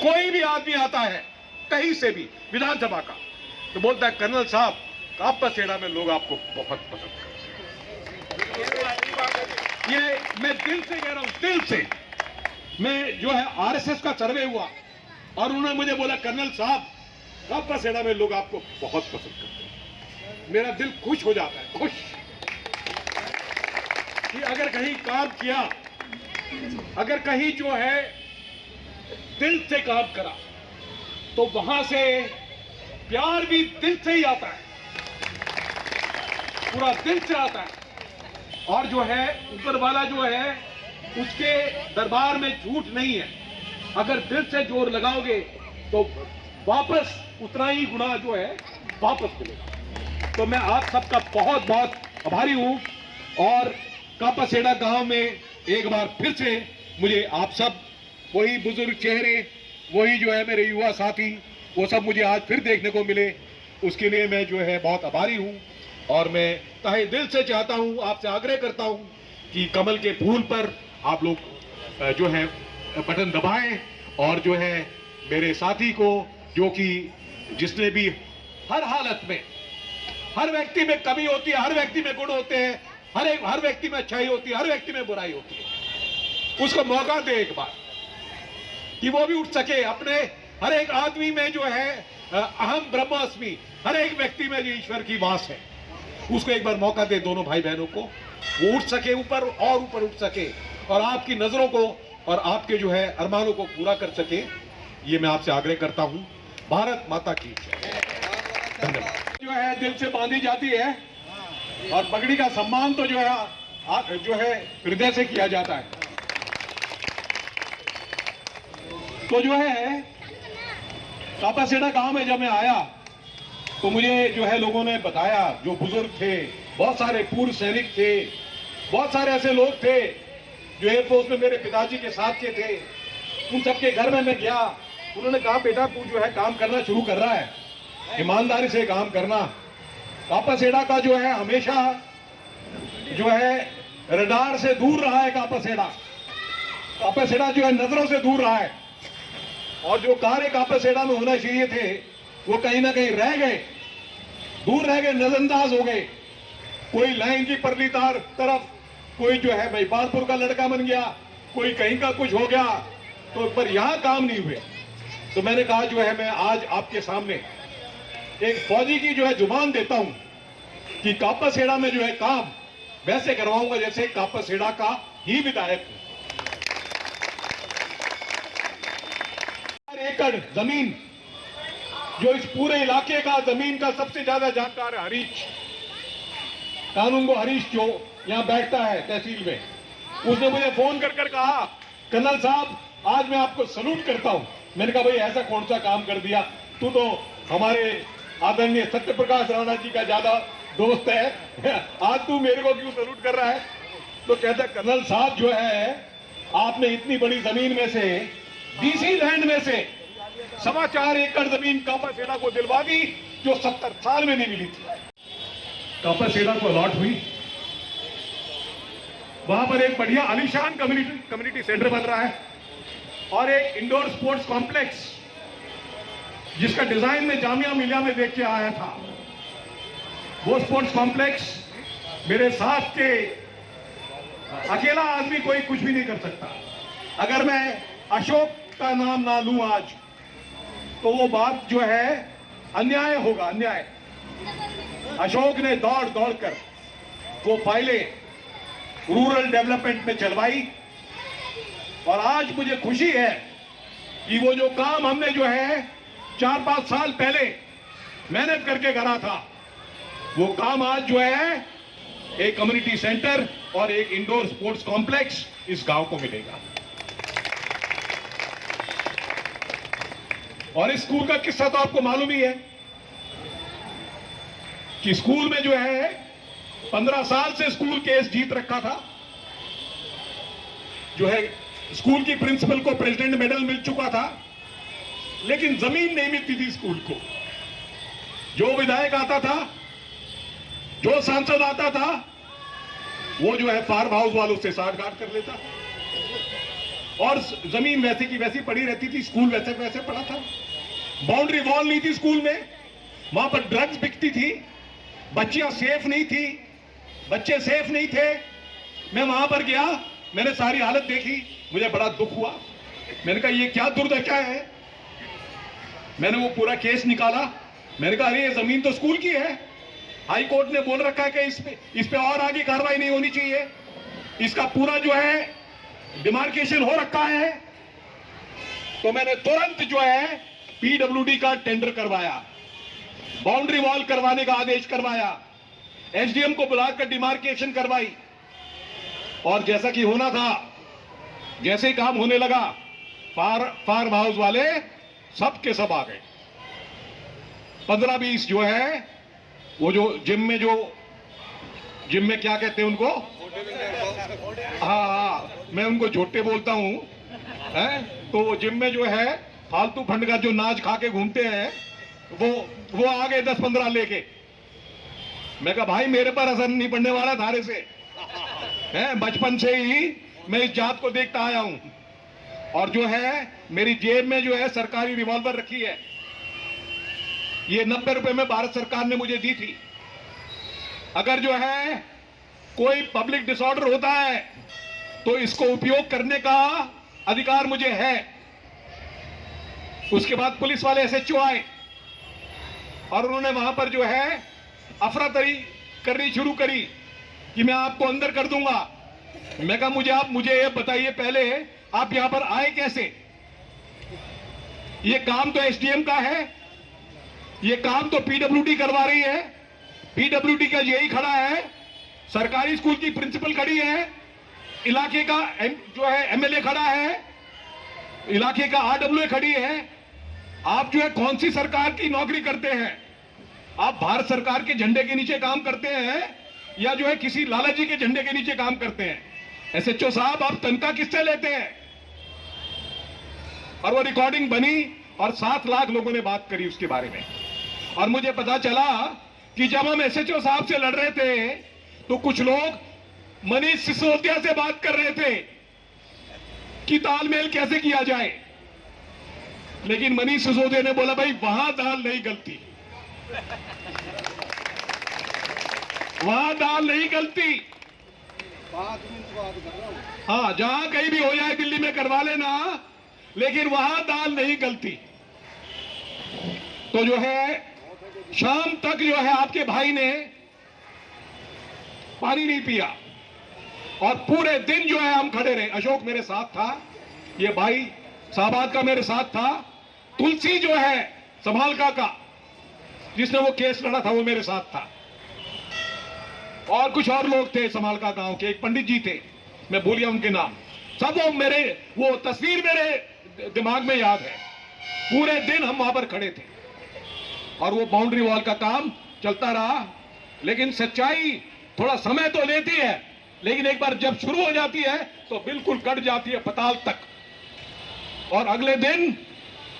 कोई भी आदमी आता है कहीं से भी विधानसभा का, तो बोलता है कर्नल साहब कापासेड़ा में लोग आपको बहुत पसंद करते हैं। ये मैं दिल से कह रहा हूं, दिल से। मैं जो है आरएसएस का सर्वे हुआ और उन्होंने मुझे बोला कर्नल साहब कापासेड़ा में लोग आपको बहुत पसंद करते हैं। मेरा दिल खुश हो जाता है, खुश कि अगर कहीं काम किया, अगर कहीं जो है दिल से काम करा, तो वहां से प्यार भी दिल से ही आता है, पूरा दिल से आता है। और जो है ऊपर वाला जो है उसके दरबार में झूठ नहीं है। अगर दिल से जोर लगाओगे तो वापस उतना ही गुना जो है वापस मिलेगा। तो मैं आप सबका बहुत बहुत आभारी हूं और कापासेड़ा गांव में एक बार फिर से मुझे आप सब, वही बुजुर्ग चेहरे, वही जो है मेरे युवा साथी, वो सब मुझे आज फिर देखने को मिले, उसके लिए मैं जो है बहुत आभारी हूं। और मैं तहे दिल से चाहता हूं, आपसे आग्रह करता हूं कि कमल के फूल पर आप लोग जो है बटन दबाएं और जो है मेरे साथी को, जो कि जिसने भी हर हालत में, हर व्यक्ति में कमी होती है, हर व्यक्ति में गुण होते हैं, हर व्यक्ति में अच्छाई होती है, हर व्यक्ति में बुराई होती है, उसको मौका दे एक बार कि वो भी उठ सके। अपने हर एक आदमी में जो है अहम ब्रह्मास्मि, हर एक व्यक्ति में जो ईश्वर की वास है, उसको एक बार मौका दे दोनों भाई बहनों को, वो उठ सके ऊपर और ऊपर उठ सके और आपकी नजरों को और आपके जो है अरमानों को पूरा कर सके। ये मैं आपसे आग्रह करता हूं। भारत माता की जय। धन्यवाद। जो है दिल से बांधी जाती है और पगड़ी का सम्मान तो जो है हृदय से किया जाता है। तो जो है कापासेड़ा गांव में जब मैं आया तो मुझे जो है लोगों ने बताया, जो बुजुर्ग थे, बहुत सारे पूर्व सैनिक थे, बहुत सारे ऐसे लोग थे जो एयरफोर्स में मेरे पिताजी के साथ के थे, उन सबके घर में मैं गया। उन्होंने कहा बेटा तू जो है काम करना शुरू कर रहा है, ईमानदारी से काम करना। कापासेड़ा का जो है हमेशा जो है रडार से दूर रहा है, कापासेड़ा जो है नजरों से दूर रहा है और जो कार्य कापासेड़ा में होना चाहिए थे वो कहीं ना कहीं रह गए, दूर रह गए, नजरअंदाज हो गए। कोई लाइन की परली तार तरफ, कोई जो है महिपालपुर का लड़का बन गया, कोई कहीं का कुछ हो गया, तो पर यहां काम नहीं हुए। तो मैंने कहा जो है मैं आज आपके सामने एक फौजी की जो है जुबान देता हूं कि कापासेड़ा में जो है काम वैसे करवाऊंगा जैसे कापासेड़ा का ही विधायक हूं। एकड़ जमीन, जो इस पूरे इलाके का जमीन का सबसे ज्यादा जानकार है हरीश, कानून को हरीश जो यहां बैठता है तहसील में, उसने मुझे फोन कर कर कहा कर्नल साहब आज मैं आपको सलूट करता हूं। मैंने कहा भाई ऐसा कौन सा काम कर दिया, तू तो हमारे आदरणीय सत्य प्रकाश राणा जी का ज्यादा दोस्त है, आज तू मेरे को क्यों सलूट कर रहा है। तो कहता कर्नल साहब जो है आपने इतनी बड़ी जमीन में से, डीसी लैंड में से 4.25 एकड़ जमीन कापासेड़ा को दिलवा दी जो 70 साल में नहीं मिली थी। कापासेड़ा को अलॉट हुई, वहां पर एक बढ़िया आलीशान कम्युनिटी सेंटर बन रहा है और एक इंडोर स्पोर्ट्स कॉम्प्लेक्स जिसका डिजाइन में जामिया मिलिया में देख के आया था। वो स्पोर्ट्स कॉम्प्लेक्स मेरे साथ के अकेला आदमी कोई कुछ भी नहीं कर सकता। अगर मैं अशोक का नाम ना लूं आज तो वो बात जो है अन्याय होगा, अन्याय। अशोक ने दौड़ दौड़ कर वो फाइलें रूरल डेवलपमेंट में चलवाई और आज मुझे खुशी है कि वो जो काम हमने जो है 4-5 साल पहले मेहनत करके करा था, वो काम आज जो है एक कम्युनिटी सेंटर और एक इंडोर स्पोर्ट्स कॉम्प्लेक्स इस गांव को मिलेगा। और इस स्कूल का किस्सा तो आपको मालूम ही है कि स्कूल में जो है 15 साल से स्कूल केस जीत रखा था, जो है स्कूल की प्रिंसिपल को प्रेसिडेंट मेडल मिल चुका था, लेकिन जमीन नहीं मिलती थी स्कूल को। जो विधायक आता था, जो सांसद आता था, वो जो है फार्म हाउस वालों से साठगांठ कर लेता। और जमीन वैसी की वैसी पड़ी रहती थी, स्कूल वैसे वैसे पड़ा था। बाउंड्री वॉल नहीं थी स्कूल में, वहां पर ड्रग्स बिकती थी, बच्चियां सेफ नहीं थी, बच्चे सेफ नहीं थे। मैं वहां पर गया, मैंने सारी हालत देखी, मुझे बड़ा दुख हुआ। मैंने कहा ये क्या दुर्दशा है। मैंने वो पूरा केस निकाला, मैंने कहा अरे ये जमीन तो स्कूल की है, हाई कोर्ट ने बोल रखा है कि इस पे और आगे कार्रवाई नहीं होनी चाहिए, इसका पूरा जो है डिमार्केशन हो रखा है। तो मैंने तुरंत जो है पीडब्ल्यूडी का टेंडर करवाया, बाउंड्री वॉल करवाने का आदेश करवाया, एसडीएम को बुलाकर डिमार्केशन करवाई। और जैसा कि होना था, जैसे ही काम होने लगा, फार्म हाउस वाले सब के सब आ गए। 15-20 जो है वो जो जिम में क्या कहते हैं उनको, हाँ, मैं उनको झोटे बोलता हूं, तो जिम में जो है फालतू फंड का जो नाच खा के घूमते हैं, वो आ गए 10-15 लेके। मैं कहा भाई मेरे पर असर नहीं पड़ने वाला धारे से, बचपन से ही मैं इस जात को देखता आया हूं। और जो है मेरी जेब में जो है सरकारी रिवॉल्वर रखी है, ये 90 रुपए में भारत सरकार ने मुझे दी थी। अगर जो है कोई पब्लिक डिसऑर्डर होता है तो इसको उपयोग करने का अधिकार मुझे है। उसके बाद पुलिस वाले एसएचओ आए और उन्होंने वहां पर जो है अफरा तरी करनी शुरू करी कि मैं आपको अंदर कर दूंगा। मैं कहा मुझे ये बताइए पहले आप यहां पर आए कैसे। ये काम तो एसडीएम का है, ये काम तो पीडब्ल्यूडी करवा रही है, पीडब्ल्यूडी का यही खड़ा है, सरकारी स्कूल की प्रिंसिपल खड़ी है, इलाके का जो है एमएलए खड़ा है, इलाके का आरडब्ल्यूए खड़ी है। आप जो है कौन सी सरकार की नौकरी करते हैं? आप भारत सरकार के झंडे के नीचे काम करते हैं या जो है किसी लाला जी के झंडे के नीचे काम करते हैं? एसएचओ साहब आप तनख्वाह किससे लेते हैं? और वो रिकॉर्डिंग बनी और 7 लाख लोगों ने बात करी उसके बारे में। और मुझे पता चला कि जब हम एसएचओ साहब से लड़ रहे थे तो कुछ लोग मनीष सिसोदिया से बात कर रहे थे कि तालमेल कैसे किया जाए। लेकिन मनीष सिसोदिया ने बोला भाई वहां दाल नहीं गलती, वहां दाल नहीं गलती। हाँ, जहां कहीं भी हो जाए दिल्ली में करवा लेना, लेकिन वहां दाल नहीं गलती। तो जो है शाम तक जो है आपके भाई ने पानी नहीं पिया और पूरे दिन जो है हम खड़े रहे। अशोक मेरे साथ था, ये भाई साबाद का मेरे साथ था, तुलसी जो है संभालका का जिसने वो केस लड़ा था वो मेरे साथ था, और कुछ और लोग थे संभालका गांव के, एक पंडित जी थे, मैं भूल गया उनके नाम। सब वो तस्वीर मेरे दिमाग में याद है। पूरे दिन हम वहां पर खड़े थे और वो बाउंड्री वॉल का काम चलता रहा। लेकिन सच्चाई थोड़ा समय तो लेती है, लेकिन एक बार जब शुरू हो जाती है तो बिल्कुल कट जाती है पताल तक। और अगले दिन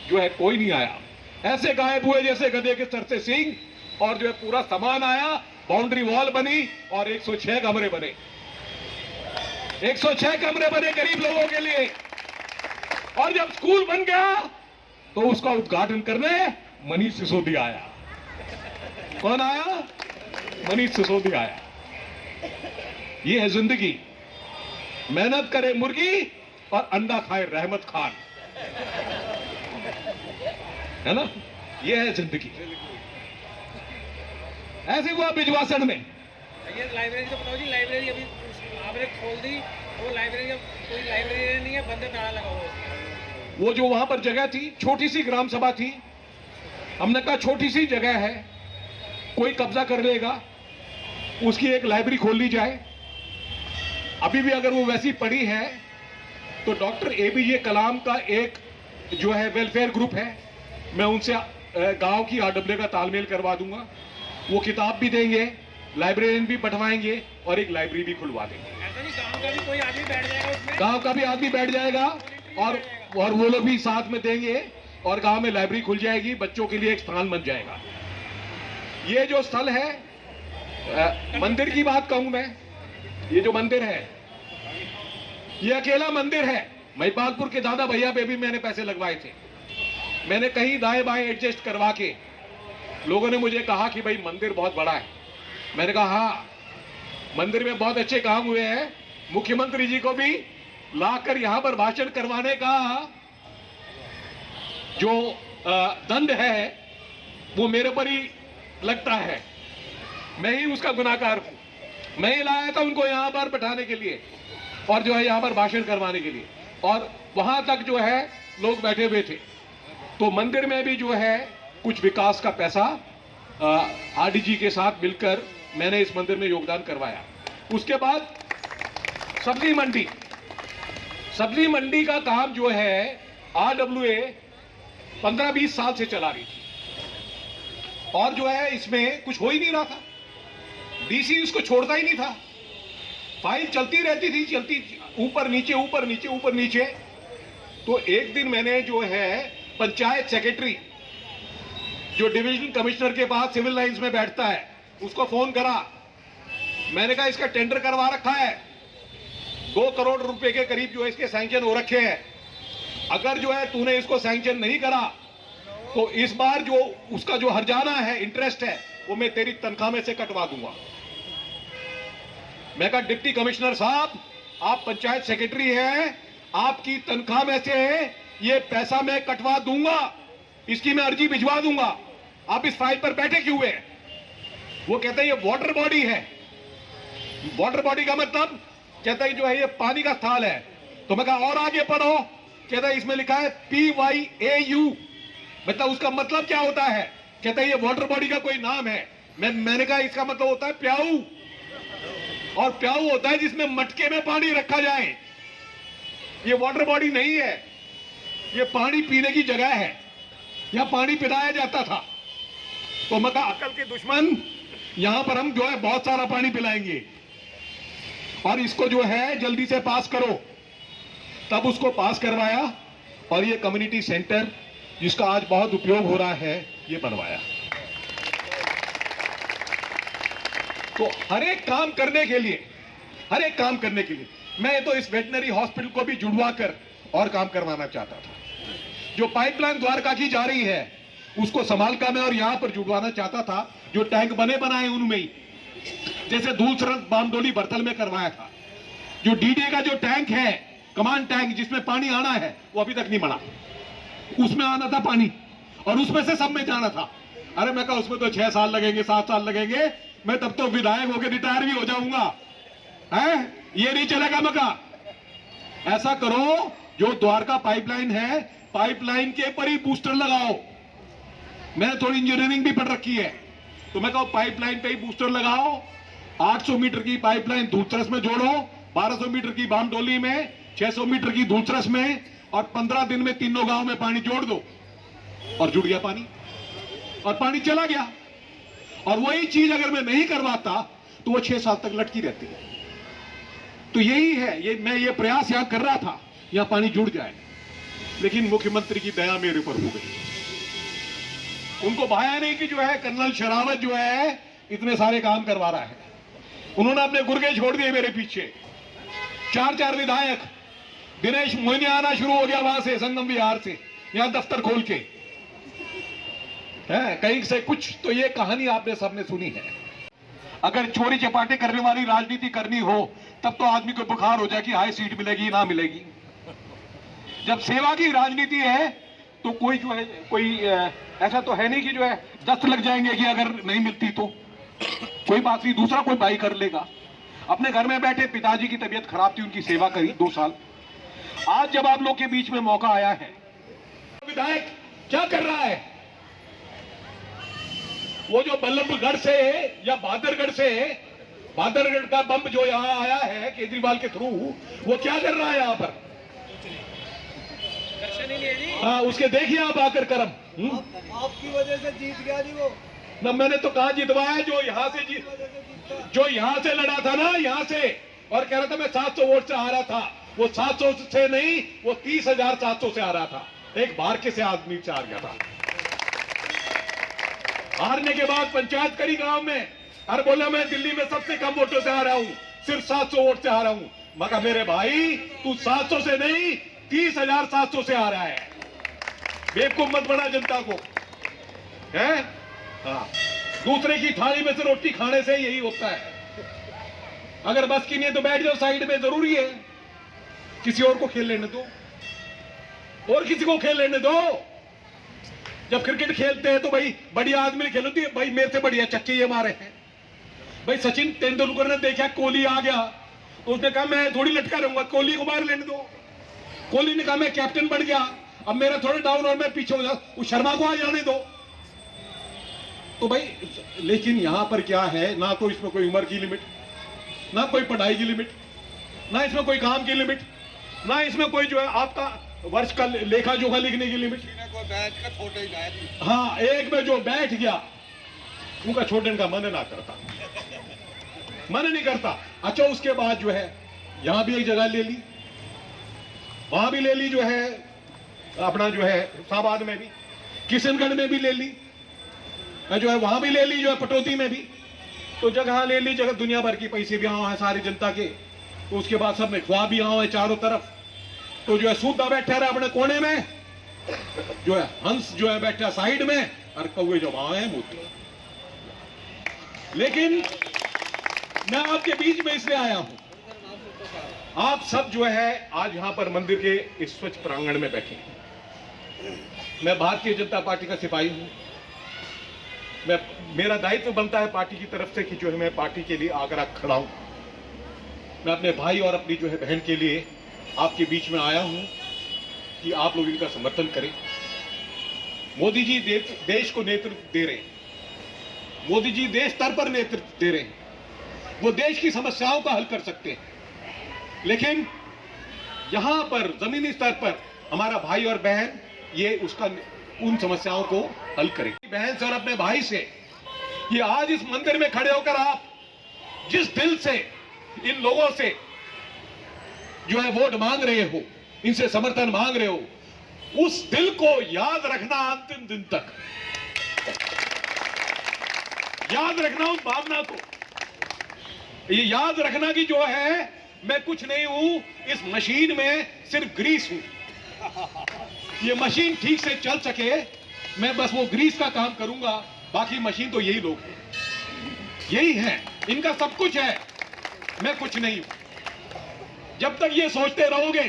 जो है कोई नहीं आया, ऐसे गायब हुए जैसे गधे के सर से सींग। और जो है पूरा सामान आया, बाउंड्री वॉल बनी और 106 कमरे बने, 106 कमरे बने गरीब लोगों के लिए। और जब स्कूल बन गया तो उसका उद्घाटन करने मनीष सिसोदिया आया। कौन आया? मनीष सिसोदिया आया। ये है जिंदगी, मेहनत करे मुर्गी और अंडा खाए रहमत खान, है ना? ये है जिंदगी। ऐसे हुआ बिजवासण में। ये लाइब्रेरी तो बताओ जी, लाइब्रेरी अभी आपने खोल दी, वो लाइब्रेरी अब कोई लाइब्रेरी नहीं है, बंद ताला लगा हुआ है। वो जो वहां पर जगह थी, छोटी सी ग्राम सभा थी, हमने कहा छोटी सी जगह है, कोई कब्जा कर लेगा, उसकी एक लाइब्रेरी खोल ली जाए। अभी भी अगर वो वैसी पड़ी है तो डॉक्टर एपीजे कलाम का एक जो है वेलफेयर ग्रुप है, मैं उनसे गांव की आरडब्ल्यू का तालमेल करवा दूंगा। वो किताब भी देंगे, लाइब्रेरियन भी बैठवाएंगे और एक लाइब्रेरी भी खुलवा देंगे। ऐसा नहीं गांव का भी कोई आदमी बैठ जाएगा उसमें, गांव का भी आदमी बैठ जाएगा और वो लोग भी साथ में देंगे और गांव में लाइब्रेरी खुल जाएगी, बच्चों के लिए एक स्थान बन जाएगा। ये जो स्थल है, मंदिर की बात कहूं मैं, ये जो मंदिर है ये अकेला मंदिर है, महिपालपुर के दादा भैया पे भी मैंने पैसे लगवाए थे। मैंने कहीं दाएं बाएं एडजस्ट करवा के, लोगों ने मुझे कहा कि भाई मंदिर बहुत बड़ा है। मैंने कहा हाँ, मंदिर में बहुत अच्छे काम हुए हैं। मुख्यमंत्री जी को भी लाकर यहां पर भाषण करवाने का जो दंड है वो मेरे पर ही लगता है। मैं ही उसका गुनाहगार हूं। मैं ही लाया था उनको यहां पर बैठाने के लिए और जो है यहां पर भाषण करवाने के लिए, और वहां तक जो है लोग बैठे हुए थे। तो मंदिर में भी जो है कुछ विकास का पैसा आरडीजी के साथ मिलकर मैंने इस मंदिर में योगदान करवाया। उसके बाद सब्जी मंडी का काम जो है आरडब्ल्यूए 15-20 साल से चला रही थी और जो है इसमें कुछ हो ही नहीं रहा था। डीसी उसको छोड़ता ही नहीं था, फाइल चलती रहती थी, चलती ऊपर नीचे ऊपर नीचे ऊपर नीचे। तो एक दिन मैंने जो है पंचायत सेक्रेटरी जो डिवीजन कमिश्नर के पास सिविल लाइंस में बैठता है उसको फोन करा। मैंने कहा इसका टेंडर करवा रखा है, 2 करोड़ रुपए के करीब जो है इसके सैंक्शन हो रखे हैं। अगर जो है तूने इसको सैंक्शन नहीं करा तो इस बार जो उसका जो हर्जाना है, इंटरेस्ट है, वो मैं तेरी तनख्वाह में से कटवा दूंगा। मैं कहा डिप्टी कमिश्नर साहब, आप पंचायत सेक्रेटरी हैं, आपकी तनख्वाह में से ये पैसा मैं कटवा दूंगा, इसकी मैं अर्जी भिजवा दूंगा, आप इस फाइल पर बैठे क्यों हुए? वो कहते हैं ये वाटर बॉडी है। वाटर बॉडी का मतलब कहता है जो है ये पानी का स्थाल है। तो मैं कहा और आगे पढ़ो, कहता है इसमें लिखा है PYAU, मतलब उसका मतलब क्या होता है? कहता है ये वाटर बॉडी का कोई नाम है। मैंने कहा इसका मतलब होता है प्याऊ, और प्याऊ होता है जिसमें मटके में पानी रखा जाए। ये वाटर बॉडी नहीं है, ये पानी पीने की जगह है, यहां पानी पिलाया जाता था। तो मैं कहा अकल के दुश्मन, यहां पर हम जो है बहुत सारा पानी पिलाएंगे और इसको जो है जल्दी से पास करो। तब उसको पास करवाया और ये कम्युनिटी सेंटर जिसका आज बहुत उपयोग हो रहा है ये बनवाया। तो हर एक काम करने के लिए मैं तो इस वेटनरी हॉस्पिटल को भी जुड़वा कर और काम करवाना चाहता था। जो पाइपलाइन द्वारका की जा रही है उसको समालका में और यहां पर जुड़वाना चाहता था। जो टैंक बने बनाए उनमें ही, जैसे दूलसरन बामडोली बरतल में करवाया था। जो डीडीए का जो टैंक है, कमांड टैंक जिसमें पानी आना है, वो अभी तक नहीं बना। उसमें आना था पानी और उसमें से सब में जाना था। अरे मैं कहा उसमें तो 6 साल लगेंगे, 7 साल लगेंगे, मैं तब तो विधायक होकर रिटायर भी हो जाऊंगा, है ये नहीं चलेगा। मैं कहा ऐसा करो, जो द्वारका पाइपलाइन है, पाइपलाइन के ऊपर ही बूस्टर लगाओ। मैंने थोड़ी इंजीनियरिंग भी पढ़ रखी है, तो मैं कहा पाइपलाइन पे ही बूस्टर लगाओ। 800 मीटर की पाइपलाइन दूलसरस में जोड़ो, 1200 मीटर की बामडोली में, 600 मीटर की दूलसरस में, और 15 दिन में तीनों गांव में पानी जोड़ दो। और जुड़ गया पानी, और पानी चला गया। और वही चीज अगर मैं नहीं करवाता तो वो 6 साल तक लटकी रहती है। तो यही है, मैं ये प्रयास यहां कर रहा था, यहां पानी जुड़ जाए। लेकिन मुख्यमंत्री की दया मेरे ऊपर हो गई। उनको भाया नहीं कि जो है कर्नल शरावत जो है इतने सारे काम करवा रहा है। उन्होंने अपने गुर्गे छोड़ दिए मेरे पीछे। 4 विधायक, दिनेश मोहिनी आना शुरू हो गया वहां से, संगम विहार से, यहां दफ्तर खोल के है कहीं से कुछ। तो ये कहानी आपने सबने सुनी है। अगर चोरी चपाटे करने वाली राजनीति करनी हो तब तो आदमी को बुखार हो जाए कि हाई सीट मिलेगी ना मिलेगी। जब सेवा की राजनीति है तो कोई जो है, कोई ऐसा तो है नहीं कि जो है 10 लग जाएंगे कि अगर नहीं मिलती तो कोई बात नहीं, दूसरा कोई भाई कर लेगा। अपने घर में बैठे पिताजी की तबीयत खराब थी, उनकी सेवा करी 2 साल। आज जब आप लोग के बीच में मौका आया है, विधायक क्या कर रहा है? वो जो बल्लभगढ़ से या बहादुरगढ़ का बम जो यहां आया है केजरीवाल के थ्रू, वो क्या कर रहा है यहां पर? हाँ, उसके देखिए आप आकर करम। आपकी वजह से जीत गया जी वो। ना मैंने तो कहा जितवाया, जो यहां से लड़ा था ना, यहां से, और कह रहा था मैं 700 वोट से आ रहा था। वो 700 से नहीं, वो 30,700 से आ रहा था। एक भारके से आदमी से हार गया था। हारने के बाद पंचायत करी गांव में, और बोला मैं दिल्ली में सबसे कम वोटों से आ रहा हूं, सिर्फ 700 वोट से आ रहा हूं। मगर मेरे भाई तू 700 से नहीं 30,700 से आ रहा है। बेवकूफ मत बना जनता को, है? हाँ, दूसरे की थाली में से रोटी खाने से यही होता है। अगर बस की नहीं है तो बैठ जाओ साइड में, जरूरी है। किसी और को खेल लेने दो, और किसी को खेल लेने दो। जब क्रिकेट खेलते हैं तो भाई बढ़िया आदमी खेलती है, भाई मेरे से बढ़िया चक्के ये मारे हैं। भाई सचिन तेंदुलकर ने देखा कोहली आ गया तो उसने कहा मैं थोड़ी लटका रहूंगा, कोहली को मार लेने दो। कोहली ने कहा मैं कैप्टन बन गया, अब मेरा थोड़ा डाउन और मैं पीछे हो जाऊं, उस शर्मा को आ जाने दो। तो भाई लेकिन यहां पर क्या है, ना तो इसमें कोई उम्र की लिमिट, ना कोई पढ़ाई की लिमिट, ना इसमें कोई काम की लिमिट, ना इसमें कोई जो है आपका वर्ष का लेखा जोखा लिखने की लिमिट। हाँ, एक में जो बैठ गया उनका छोड़ने का मन ना करता, मन नहीं करता। अच्छा, उसके बाद जो है यहां भी एक जगह ले ली, वहां भी ले ली, जो है अपना जो है साबाद में भी, किशनगढ़ में भी ले ली, जो है वहां भी ले ली, जो है पटौदी में भी। तो जगह ले ली, जगह दुनिया भर की पैसे भी यहाँ है सारी जनता के। तो उसके बाद सबने ख्वाब भी यहाँ है चारों तरफ। तो जो है सूदा बैठा रहा अपने कोने में, जो है हंस जो है बैठा साइड में, और कौवे जो वहां है मोती। लेकिन मैं आपके बीच में इसलिए आया हूं, आप सब जो है आज यहां पर मंदिर के इस स्वच्छ प्रांगण में बैठे हैं। मैं भारतीय जनता पार्टी का सिपाही हूं। मेरा दायित्व बनता है पार्टी की तरफ से कि जो है मैं पार्टी के लिए आगरा खड़ा हूं। मैं अपने भाई और अपनी जो है बहन के लिए आपके बीच में आया हूं कि आप लोग इनका समर्थन करें। मोदी जी देश को नेतृत्व दे रहे हैं, मोदी जी देश स्तर पर नेतृत्व दे रहे हैं, वो देश की समस्याओं का हल कर सकते हैं। लेकिन यहां पर जमीनी स्तर पर हमारा भाई और बहन ये उसका उन समस्याओं को हल करेंगे। बहन से और अपने भाई से ये आज इस मंदिर में खड़े होकर आप जिस दिल से इन लोगों से जो है वोट मांग रहे हो, इनसे समर्थन मांग रहे हो, उस दिल को याद रखना अंतिम दिन तक, याद रखना उस भावना को। ये याद रखना कि जो है मैं कुछ नहीं हूं, इस मशीन में सिर्फ ग्रीस हूं। ये मशीन ठीक से चल सके मैं बस वो ग्रीस का काम करूंगा, बाकी मशीन तो यही लोग हैं, यही है, इनका सब कुछ है, मैं कुछ नहीं हूं। जब तक ये सोचते रहोगे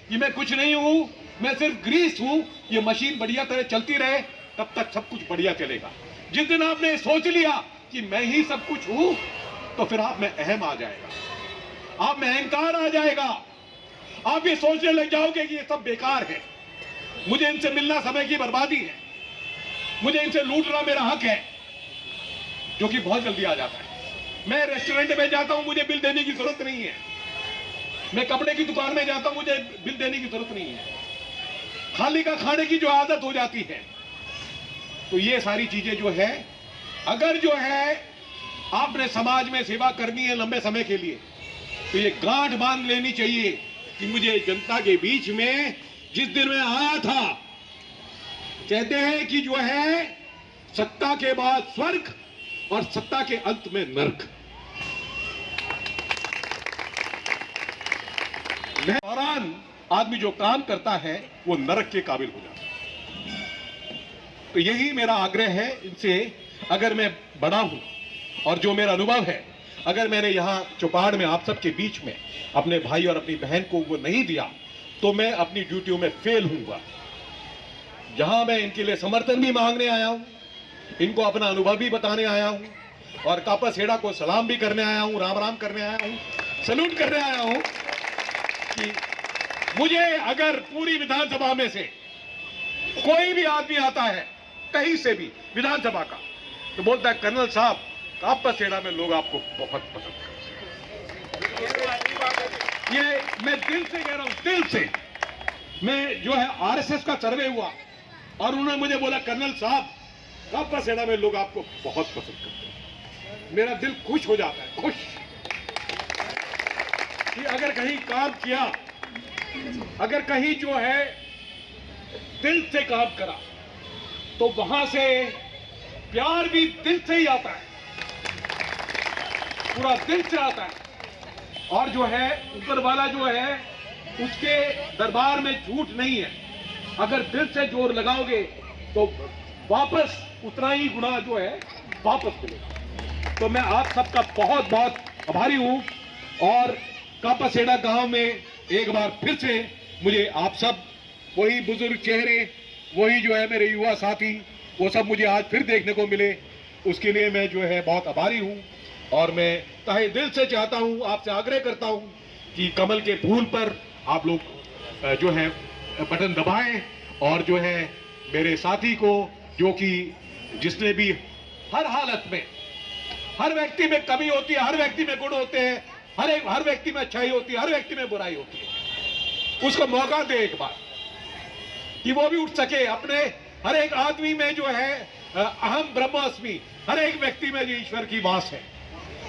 कि मैं कुछ नहीं हूं, मैं सिर्फ ग्रीस हूं, ये मशीन बढ़िया तरह चलती रहे, तब तक सब कुछ बढ़िया चलेगा। जिस दिन आपने सोच लिया कि मैं ही सब कुछ हूं, तो फिर आप में अहम आ जाएगा, आप में अहंकार आ जाएगा, आप ये सोचने लग जाओगे कि ये सब बेकार है, मुझे इनसे मिलना समय की बर्बादी है, मुझे इनसे लूटना मेरा हक है, जो कि बहुत जल्दी आ जाता है। मैं रेस्टोरेंट में जाता हूं, मुझे बिल देने की जरूरत नहीं है। मैं कपड़े की दुकान में जाता हूं, मुझे बिल देने की जरूरत नहीं है। खाली का खाने की जो आदत हो जाती है, तो ये सारी चीजें जो है, अगर जो है आपने समाज में सेवा करनी है लंबे समय के लिए, तो ये गांठ बांध लेनी चाहिए कि मुझे जनता के बीच में जिस दिन मैं आया था, कहते हैं कि जो है सत्ता के बाद स्वर्ग और सत्ता के अंत में नरक। दौरान आदमी जो काम करता है वो नरक के काबिल हो जाता है। तो यही मेरा आग्रह है इनसे, अगर मैं बड़ा हूं और जो मेरा अनुभव है, अगर मैंने यहां चौपाड़ में आप सबके बीच में अपने भाई और अपनी बहन को वो नहीं दिया, तो मैं अपनी ड्यूटियों में फेल हूंगा। यहां मैं इनके लिए समर्थन भी मांगने आया हूं, इनको अपना अनुभव भी बताने आया हूं, और कापस हेड़ा को सलाम भी करने आया हूं, राम राम करने आया हूं, सैल्यूट करने आया हूं कि मुझे अगर पूरी विधानसभा में से कोई भी आदमी आता है कहीं से भी विधानसभा का, तो बोलता है कर्नल साहब कापस हेड़ा में लोग आपको बहुत पसंद करते हैं। ये मैं दिल से कह रहा हूं, दिल से। मैं जो है आरएसएस का सर्वे हुआ और उन्होंने मुझे बोला कर्नल साहब कापस हेड़ा में लोग आपको बहुत पसंद करते हैं। मेरा दिल खुश हो जाता है, खुश कि अगर कहीं काम किया, अगर कहीं जो है दिल से काम करा, तो वहां से प्यार भी दिल से ही आता है, पूरा दिल से आता है। और जो है ऊपर वाला जो है उसके दरबार में झूठ नहीं है। अगर दिल से जोर लगाओगे तो वापस उतना ही गुना जो है वापस मिलेगा। तो मैं आप सबका बहुत बहुत आभारी हूं और कापासेड़ा गांव में एक बार फिर से मुझे आप सब वही बुजुर्ग चेहरे, वही जो है मेरे युवा साथी, वो सब मुझे आज फिर देखने को मिले, उसके लिए मैं जो है बहुत आभारी हूं। और मैं तहे दिल से चाहता हूं, आपसे आग्रह करता हूं कि कमल के फूल पर आप लोग जो है बटन दबाएं और जो है मेरे साथी को, जो कि जिसने भी हर हालत में, हर व्यक्ति में कमी होती है, हर व्यक्ति में गुण होते हैं, हर व्यक्ति में अच्छाई होती है, हर व्यक्ति में बुराई होती है, उसको मौका दे एक बार कि वो भी उठ सके। अपने हर एक आदमी में जो है अहम ब्रह्मास्मि, हर एक व्यक्ति में जो ईश्वर की वास है,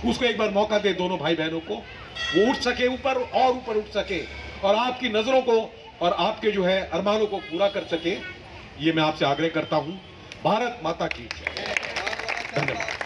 उसको एक बार मौका दे दोनों भाई बहनों को, वो उठ सके ऊपर और ऊपर उठ सके और आपकी नजरों को और आपके जो है अरमानों को पूरा कर सके। ये मैं आपसे आग्रह करता हूं। भारत माता की जय। धन्यवाद।